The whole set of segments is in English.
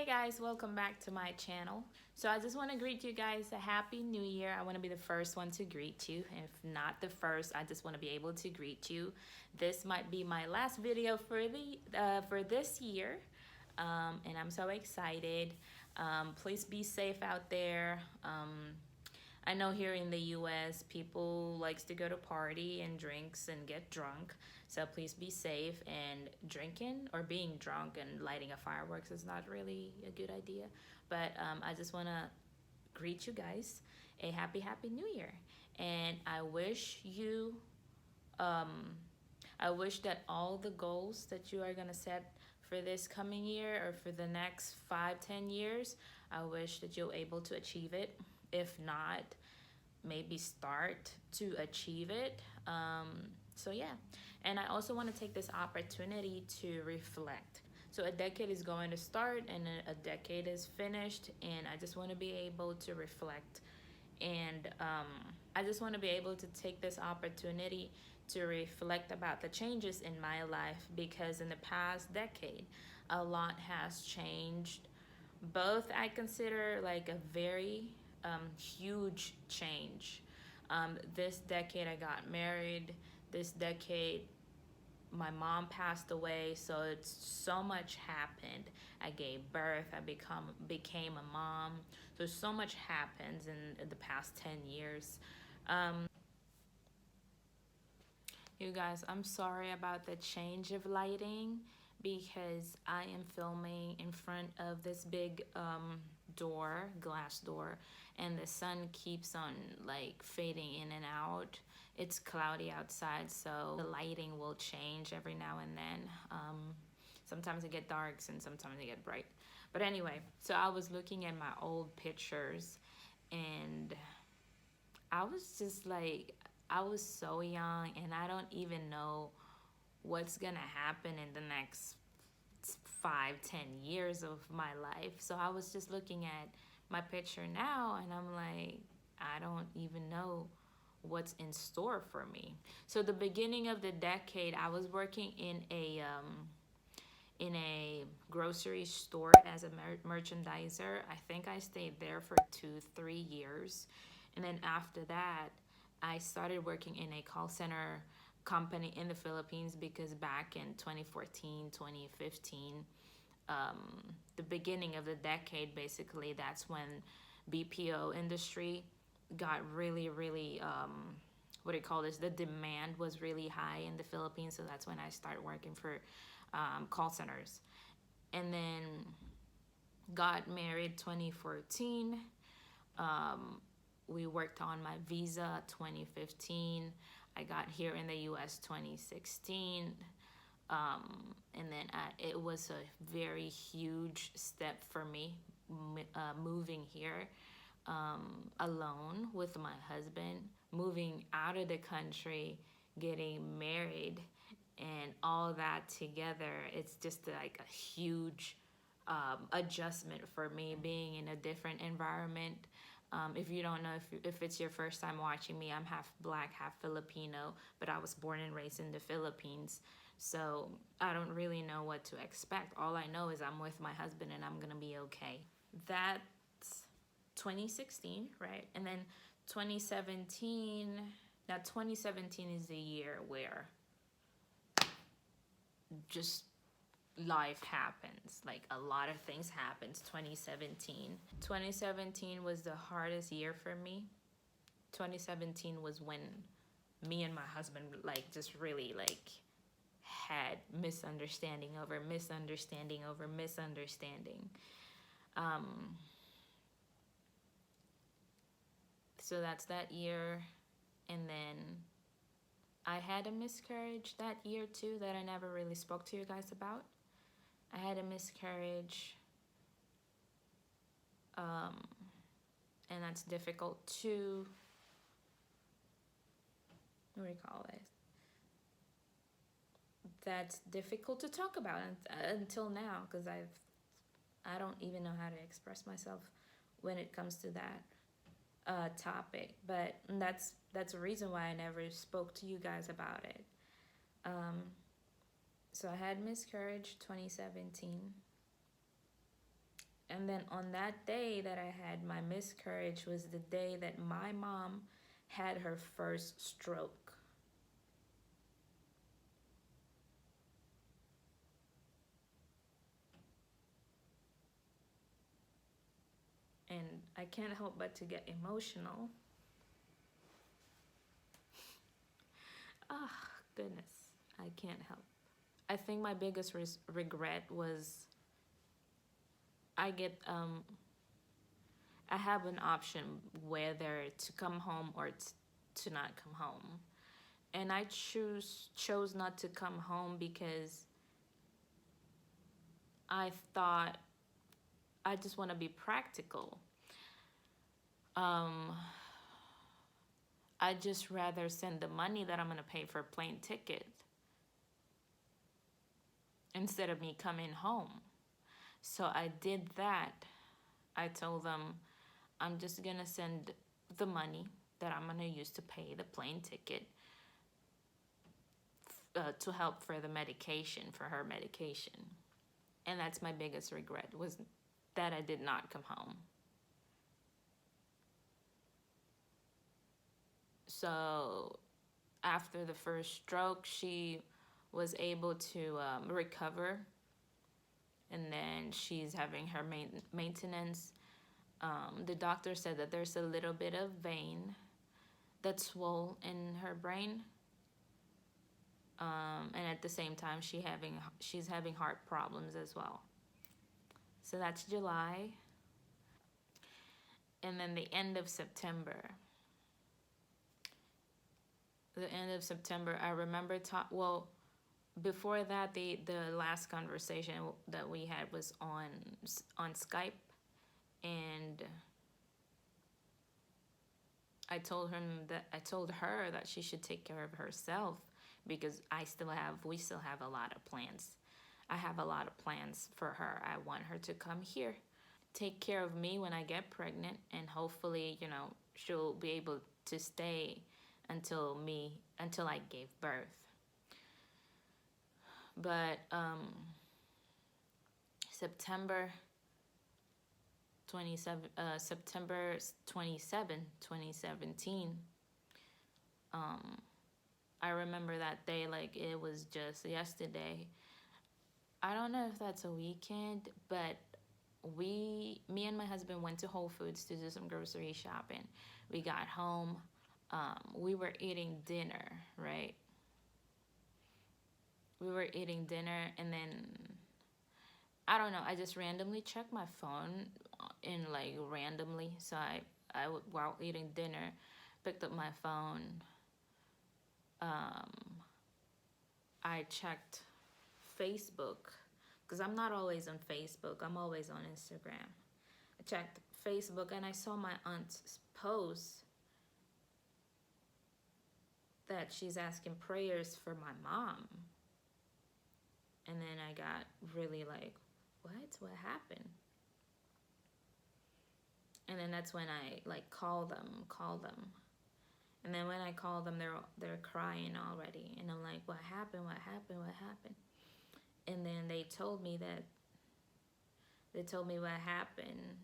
Hey guys, welcome back to my channel. So I just want to greet you guys a happy new year. I want to be the first one to greet you. If not the first, I just want to be able to greet you. This might be my last video for this year. And I'm so excited. Please be safe out there. I know here in the US, people likes to go to party and drinks and get drunk. So please be safe, and drinking or being drunk and lighting a fireworks is not really a good idea. But I just want to greet you guys a happy new year. And um, I wish that all the goals that you are going to set for this coming year or for the next 5-10 years, I wish that you're able to achieve it. If not, maybe start to achieve it. So yeah, and I also want to take this opportunity to reflect. So a decade is going to start and a decade is finished, and I just want to be able to reflect. And I just want to be able to take this opportunity to reflect about the changes in my life, because in the past decade a lot has changed. Both I consider like a very huge change. This decade I got married. This decade my mom passed away, so it's so much happened. I gave birth. I became a mom. So much happens in the past 10 years. You guys, I'm sorry about the change of lighting, because I am filming in front of this big glass door, and the sun keeps on like fading in and out. It's cloudy outside, so the lighting will change every now and then. Sometimes it get dark and sometimes it get bright. But anyway, so I was looking at my old pictures, and I was just like, I was so young, and I don't even know what's gonna happen in the next 5-10 years of my life. So I was just looking at my picture now, and I'm like, I don't even know what's in store for me. So the beginning of the decade, I was working in a grocery store as a merchandiser. I think I stayed there for 2-3 years, and then after that I started working in a call center company in the Philippines, because back in 2014, 2015, the beginning of the decade, basically, that's when BPO industry got really, what do you call this? The demand was really high in the Philippines, so that's when I started working for call centers. And then got married 2014. We worked on my visa 2015. I got here in the US 2016. And then it was a very huge step for me, moving here alone with my husband, moving out of the country, getting married, and all that together. It's just like a huge adjustment for me, being in a different environment. If you don't know, if it's your first time watching me, I'm half black, half Filipino, but I was born and raised in the Philippines. So I don't really know what to expect. All I know is I'm with my husband and I'm gonna be okay. That's 2016, right? And then 2017, now 2017 is the year where just life happens. Like a lot of things happens. 2017 was the hardest year for me. 2017 was when me and my husband like just really like had misunderstanding over misunderstanding over misunderstanding. So that's that year. And then I had a miscarriage that year too, that I never really spoke to you guys about. I had a miscarriage, and that's difficult too. What do you call it? That's difficult to talk about until now, because I don't even know how to express myself when it comes to that topic. But that's a reason why I never spoke to you guys about it. So I had miscarriage 2017. And then on that day that I had my miscarriage was the day that my mom had her first stroke. And I can't help but to get emotional. Ah, goodness, I can't help. I think my biggest regret was I get I have an option whether to come home or to not come home, and I chose not to come home because I thought I just want to be practical. Um, I just rather send the money that I'm gonna pay for a plane ticket instead of me coming home. So I did that. I told them I'm just gonna send the money that I'm gonna use to pay the plane ticket to help for the medication, for her medication. And that's my biggest regret, was that I did not come home. So after the first stroke, she was able to recover, and then she's having her maintenance. The doctor said that there's a little bit of vein that's swollen in her brain, and at the same time she's having heart problems as well. So that's July. And then the end of September. The end of September, I remember well, before that, the last conversation that we had was on Skype, and I told her that she should take care of herself, because we still have a lot of plans. I have a lot of plans for her. I want her to come here, take care of me when I get pregnant, and hopefully, she'll be able to stay until I gave birth. But September 27, 2017, I remember that day like it was just yesterday. I don't know if that's a weekend, but me and my husband went to Whole Foods to do some grocery shopping. We got home. We were eating dinner, right? We were eating dinner, and then I don't know, I just randomly checked my phone randomly. So while eating dinner, picked up my phone. I checked Facebook, because I'm not always on Facebook. I'm always on Instagram. I checked Facebook, and I saw my aunt's post that she's asking prayers for my mom. And then I got really like, what happened? And then that's when I call them. And then when I call them, they're crying already. And I'm like, what happened? And then they told me what happened.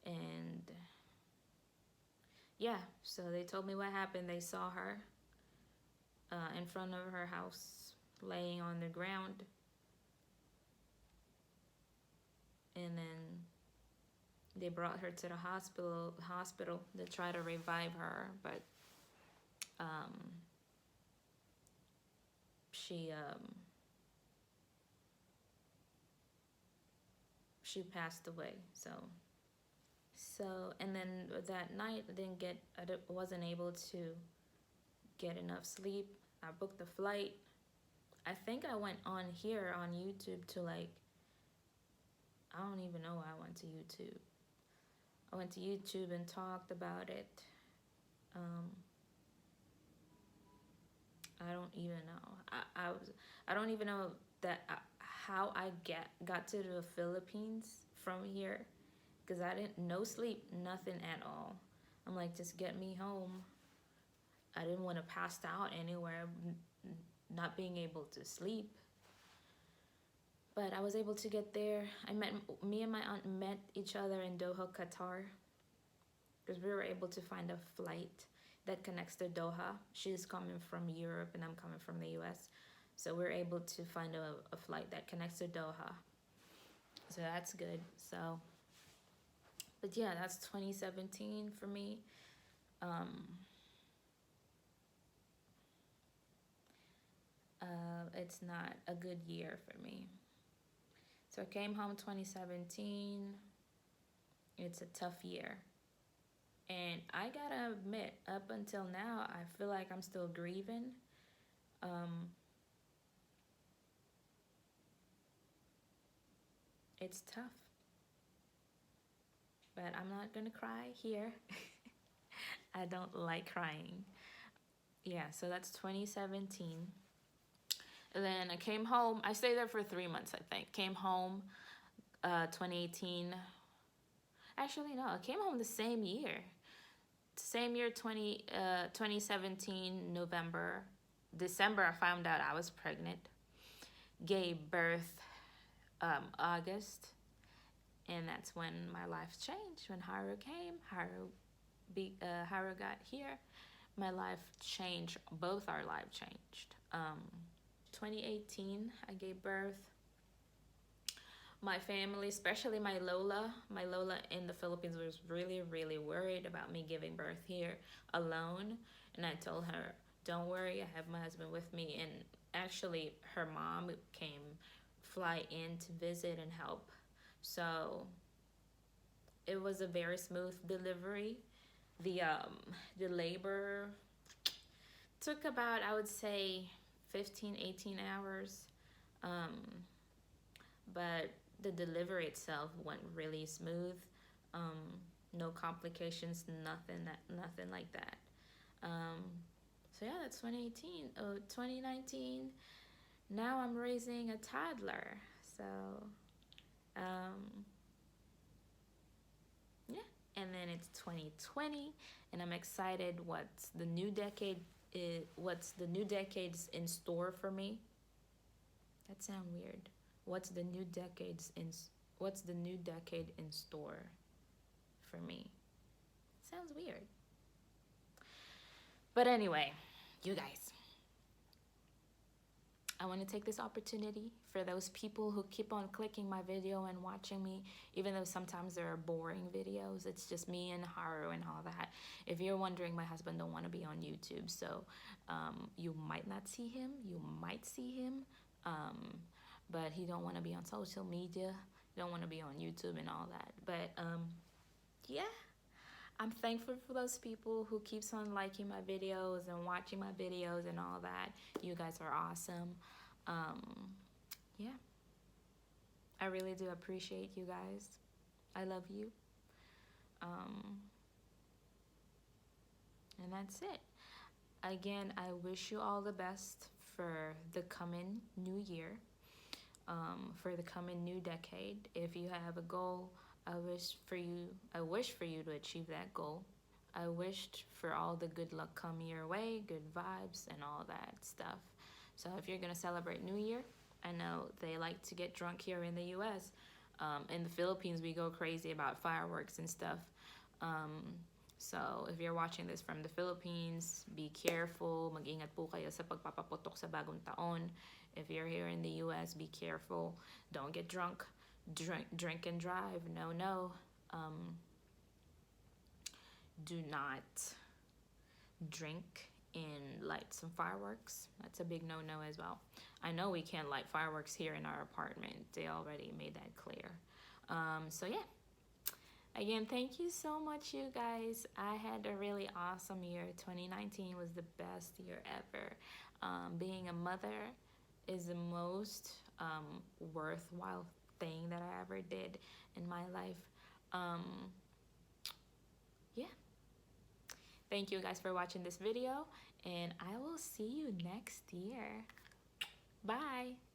And yeah, so they told me what happened. They saw her in front of her house, laying on the ground. And then they brought her to the hospital to try to revive her, but she passed away. So and then that night I wasn't able to get enough sleep. I booked a flight. I think I went on here on YouTube to I don't even know why I went to YouTube. I went to YouTube and talked about it. I don't even know. I don't even know how I got to the Philippines from here, because I didn't, no sleep, nothing at all. I'm like, just get me home. I didn't want to pass out anywhere, not being able to sleep. But I was able to get there. Me and my aunt met each other in Doha, Qatar, because we were able to find a flight that connects to Doha. She's coming from Europe and I'm coming from the US. So we're able to find a flight that connects to Doha. So that's good. So, but yeah, that's 2017 for me. It's not a good year for me. So I came home 2017. It's a tough year. And I gotta admit, up until now, I feel like I'm still grieving. It's tough. But I'm not gonna cry here. I don't like crying. Yeah, so that's 2017. And then I came home. I stayed there for 3 months, I think. Came home 2018. Actually, no, I came home the same year. Same year, 2017, November. December, I found out I was pregnant. Gave birth August. And that's when my life changed. When Haru came, Haru got here. My life changed. Both our lives changed. 2018, I gave birth. My family, especially my Lola in the Philippines was really, really worried about me giving birth here alone. And I told her, don't worry, I have my husband with me. And actually, her mom fly in to visit and help. So it was a very smooth delivery. The labor took about, I would say, 15, 18 hours. But the delivery itself went really smooth. No complications, nothing like that. So yeah, that's 2018. 2019. Now I'm raising a toddler. So yeah, and then it's 2020, and I'm excited what's the new decade's in store for me. That sounds weird. What's the new decade in store for me? Sounds weird. But anyway, you guys, I want to take this opportunity for those people who keep on clicking my video and watching me, even though sometimes there are boring videos. It's just me and Haru and all that. If you're wondering, my husband don't want to be on YouTube, so you might not see him. You might see him. But he don't want to be on social media. He don't want to be on YouTube and all that. But yeah, I'm thankful for those people who keeps on liking my videos and watching my videos and all that. You guys are awesome. Yeah, I really do appreciate you guys. I love you. And that's it. Again, I wish you all the best for the coming new year. For the coming new decade. If you have a goal, I wish for you to achieve that goal. I wished for all the good luck come your way, good vibes and all that stuff. So if you're gonna celebrate New Year, I know they like to get drunk here in the US. In the Philippines, we go crazy about fireworks and stuff. So if you're watching this from the Philippines, be careful. Mag-ingat po kayo sa pagpapaputok sa bagong taon. If you're here in the US, be careful. Don't get drunk. Drink and drive. No. Do not drink and light some fireworks. That's a big no as well. I know we can't light fireworks here in our apartment. They already made that clear. So yeah. Again, thank you so much, you guys. I had a really awesome year. 2019 was the best year ever. Being a mother is the most worthwhile thing that I ever did in my life. Yeah. Thank you guys for watching this video, and I will see you next year. Bye.